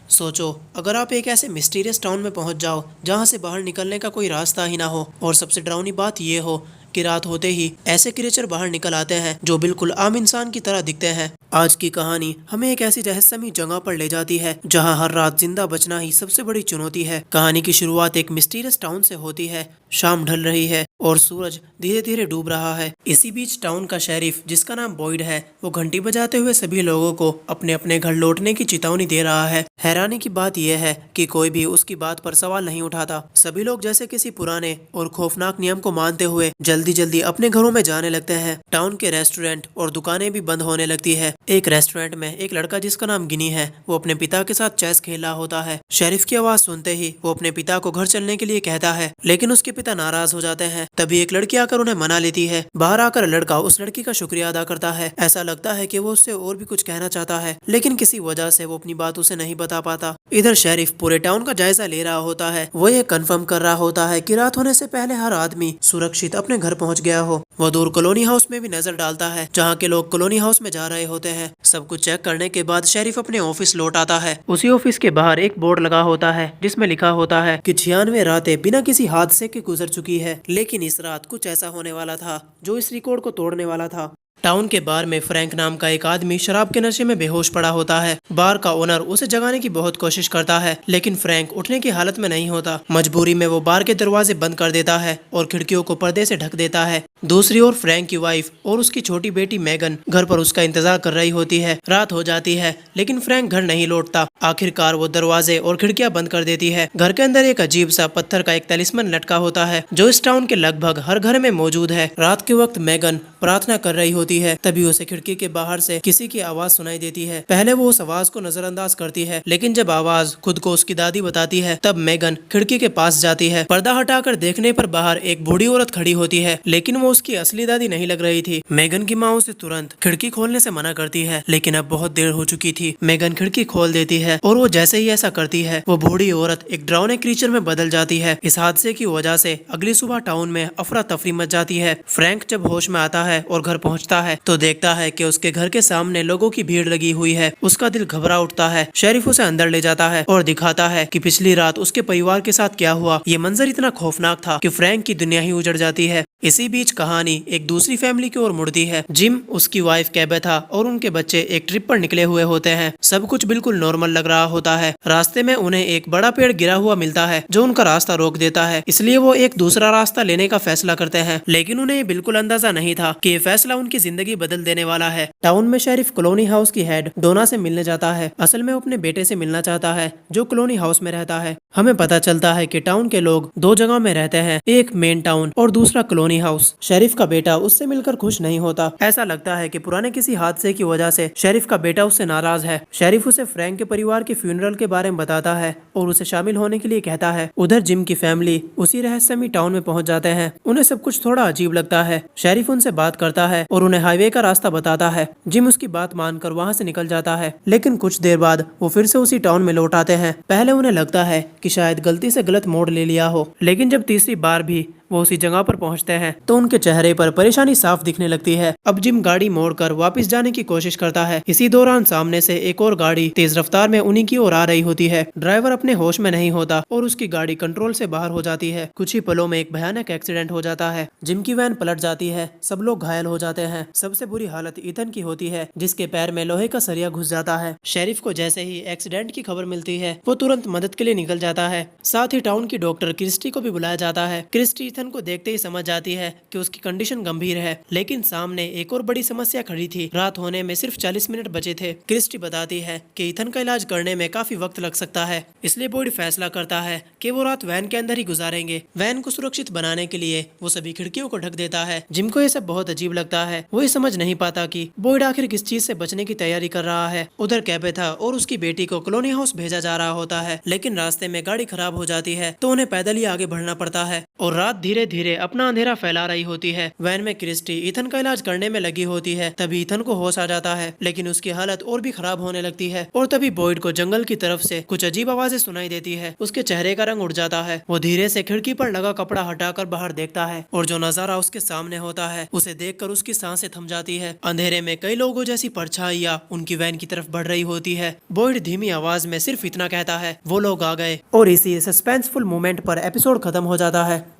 सोचो, अगर आप एक ऐसे मिस्टीरियस टाउन में पहुंच जाओ जहां से बाहर निकलने का कोई रास्ता ही ना हो, और सबसे डरावनी बात यह हो कि रात होते ही ऐसे क्रिएचर बाहर निकल आते हैं जो बिल्कुल आम इंसान की तरह दिखते हैं। आज की कहानी हमें एक ऐसी रहस्यमयी जगह पर ले जाती है जहां हर रात जिंदा बचना ही सबसे बड़ी चुनौती है। कहानी की शुरुआत एक मिस्टीरियस टाउन से होती है। शाम ढल रही है और सूरज धीरे धीरे डूब रहा है। इसी बीच टाउन का शेरिफ, जिसका नाम बॉयड है, वो घंटी बजाते हुए सभी लोगों को अपने अपने घर लौटने की चेतावनी दे रहा है। हैरानी की बात यह है कि कोई भी उसकी बात पर सवाल नहीं उठाता। सभी लोग जैसे किसी पुराने और खौफनाक नियम को मानते हुए जल्दी जल्दी अपने घरों में जाने लगते हैं। टाउन के रेस्टोरेंट और दुकानें भी बंद होने लगती है। एक रेस्टोरेंट में एक लड़का, जिसका नाम गिनी है, वो अपने पिता के साथ चेस खेल रहा होता है। शेरिफ की आवाज सुनते ही वो अपने पिता को घर चलने के लिए कहता है, लेकिन उसके पिता नाराज हो जाते हैं। तभी एक लड़की आकर उन्हें मना लेती है। बाहर आकर लड़का उस लड़की का शुक्रिया अदा करता है। ऐसा लगता है कि वो उससे और भी कुछ कहना चाहता है, लेकिन किसी वजह से वो अपनी बात उसे नहीं बता पाता। इधर शेरिफ पूरे टाउन का जायजा ले रहा होता है। वो ये कंफर्म कर रहा होता है कि रात होने से पहले हर आदमी सुरक्षित अपने घर पहुंच गया हो। वो दूर कॉलोनी हाउस में भी नजर डालता है, जहाँ के लोग कॉलोनी हाउस में जा रहे होते हैं। सब कुछ चेक करने के बाद शेरिफ अपने ऑफिस लौट आता है। उसी ऑफिस के बाहर एक बोर्ड लगा होता है जिसमें लिखा होता है कि 96 रातें बिना किसी हादसे के गुजर चुकी है, लेकिन इस रात कुछ ऐसा होने वाला था जो इस रिकॉर्ड को तोड़ने वाला था। टाउन के बार में फ्रैंक नाम का एक आदमी शराब के नशे में बेहोश पड़ा होता है। बार का ओनर उसे जगाने की बहुत कोशिश करता है, लेकिन फ्रैंक उठने की हालत में नहीं होता। मजबूरी में वो बार के दरवाजे बंद कर देता है और खिड़कियों को पर्दे से ढक देता है। दूसरी ओर फ्रैंक की वाइफ और उसकी छोटी बेटी मैगन घर पर उसका इंतजार कर रही होती है। रात हो जाती है, लेकिन फ्रैंक घर नहीं लौटता। आखिरकार वो दरवाजे और खिड़कियां बंद कर देती है। घर के अंदर एक अजीब सा पत्थर का एक तलिस्मन लटका होता है, जो इस टाउन के लगभग हर घर में मौजूद है। रात के वक्त मैगन प्रार्थना कर रही होती है, तभी उसे खिड़की के बाहर से किसी की आवाज सुनाई देती है। पहले वो उस आवाज को नजरअंदाज करती है, लेकिन जब आवाज खुद को उसकी दादी बताती है, तब मैगन खिड़की के पास जाती है। पर्दा हटाकर देखने पर बाहर एक बूढ़ी औरत खड़ी होती है, लेकिन वो उसकी असली दादी नहीं लग रही थी। मैगन की माँ उसे तुरंत खिड़की खोलने से मना करती है, लेकिन अब बहुत देर हो चुकी थी। मैगन खिड़की खोल देती है और वो जैसे ही ऐसा करती है, वो बूढ़ी औरत एक डरावने क्रीचर में बदल जाती है। इस हादसे की वजह से अगली सुबह टाउन में अफरा तफरी मच जाती है। फ्रैंक जब होश में आता है और घर पहुंचता है तो देखता है कि उसके घर के सामने लोगों की भीड़ लगी हुई है। उसका दिल घबरा उठता है। शेरिफ उसे अंदर ले जाता है और दिखाता है कि पिछली रात उसके परिवार के साथ क्या हुआ। ये मंजर इतना खौफनाक था कि फ्रैंक की दुनिया ही उजड़ जाती है। इसी बीच कहानी एक दूसरी फैमिली की ओर मुड़ती है। जिम, उसकी वाइफ कैबेथा और उनके बच्चे एक ट्रिप पर निकले हुए होते हैं। सब कुछ बिल्कुल नॉर्मल लग रहा होता है। रास्ते में उन्हें एक बड़ा पेड़ गिरा हुआ मिलता है जो उनका रास्ता रोक देता है, इसलिए वो एक दूसरा रास्ता लेने का फैसला करते हैं। लेकिन उन्हें बिल्कुल अंदाजा नहीं था कि ये फैसला उनकी जिंदगी बदल देने वाला है। टाउन में शेरिफ कॉलोनी हाउस की हेड डोना से मिलने जाता है। असल में वो अपने बेटे से मिलना चाहता है जो कॉलोनी हाउस में रहता है। हमें पता चलता है कि टाउन के लोग दो जगह में रहते हैं, एक मेन टाउन और दूसरा कॉलोनी हाउस। शेरिफ का बेटा उससे मिलकर खुश नहीं होता। ऐसा लगता है कि पुराने किसी हादसे की वजह से शेरिफ का बेटा उससे नाराज है। शेरिफ उसे फ्रैंक के परिवार के फ्यूनरल के बारे में बताता है और उसे शामिल होने के लिए कहता है। उधर जिम की फैमिली उसी रहस्यमयी टाउन में पहुंच जाते हैं। उन्हें सब कुछ थोड़ा अजीब लगता है। शेरिफ उनसे बात करता है और उन्हें हाईवे का रास्ता बताता है। जिम उसकी बात मानकर वहां से निकल जाता है, लेकिन कुछ देर बाद वो फिर से उसी टाउन में लौट आते हैं। पहले उन्हें लगता है कि शायद गलती से गलत मोड़ ले लिया हो, लेकिन जब तीसरी बार भी वो उसी जगह पर पहुंचते हैं तो उनके चेहरे पर परेशानी साफ दिखने लगती है। अब जिम गाड़ी मोड़कर वापस जाने की कोशिश करता है। इसी दौरान सामने से एक और गाड़ी तेज रफ्तार में उन्हीं की ओर आ रही होती है। ड्राइवर अपने होश में नहीं होता और उसकी गाड़ी कंट्रोल से बाहर हो जाती है। कुछ ही पलों में एक भयानक एक्सीडेंट हो जाता है। जिम की वैन पलट जाती है। सब लोग घायल हो जाते हैं। सबसे बुरी हालत ईथन की होती है, जिसके पैर में लोहे का सरिया घुस जाता है। शेरिफ को जैसे ही एक्सीडेंट की खबर मिलती है, वो तुरंत मदद के लिए निकल जाता है। साथ ही टाउन की डॉक्टर क्रिस्टी को भी बुलाया जाता है। क्रिस्टी ईथन को देखते ही समझ जाती है कि उसकी कंडीशन गंभीर है, लेकिन सामने एक और बड़ी समस्या खड़ी थी। रात होने में सिर्फ 40 मिनट बचे थे। क्रिस्टी बताती है कि ईथन का इलाज करने में काफी वक्त लग सकता है, इसलिए बॉयड फैसला करता है कि वो रात वैन के अंदर ही गुजारेंगे। वैन को सुरक्षित बनाने के लिए वो सभी खिड़कियों को ढक देता है। जिम को ये सब बहुत अजीब लगता है। वो ये समझ नहीं पाता कि बॉयड आखिर किस चीज से बचने की तैयारी कर रहा है। उधर कैबेथा और उसकी बेटी को कॉलोनी हाउस भेजा जा रहा होता है, लेकिन रास्ते में गाड़ी खराब हो जाती है तो उन्हें पैदल ही आगे बढ़ना पड़ता है और रात धीरे धीरे अपना अंधेरा फैला रही होती है। वैन में क्रिस्टी इथन का इलाज करने में लगी होती है। तभी इथन को होश आ जाता है, लेकिन उसकी हालत और भी खराब होने लगती है। और तभी बॉयड को जंगल की तरफ से कुछ अजीब आवाजें सुनाई देती है। उसके चेहरे का रंग उड़ जाता है। वो धीरे से खिड़की पर लगा कपड़ा हटाकर बाहर देखता है और जो नजारा उसके सामने होता है उसे देखकर उसकी सांसें थम जाती है। अंधेरे में कई लोगों जैसी परछाइयां उनकी वैन की तरफ बढ़ रही होती है। बॉयड धीमी आवाज में सिर्फ इतना कहता है, वो लोग आ गए। और इसी सस्पेंसफुल मोमेंट पर एपिसोड खत्म हो जाता है।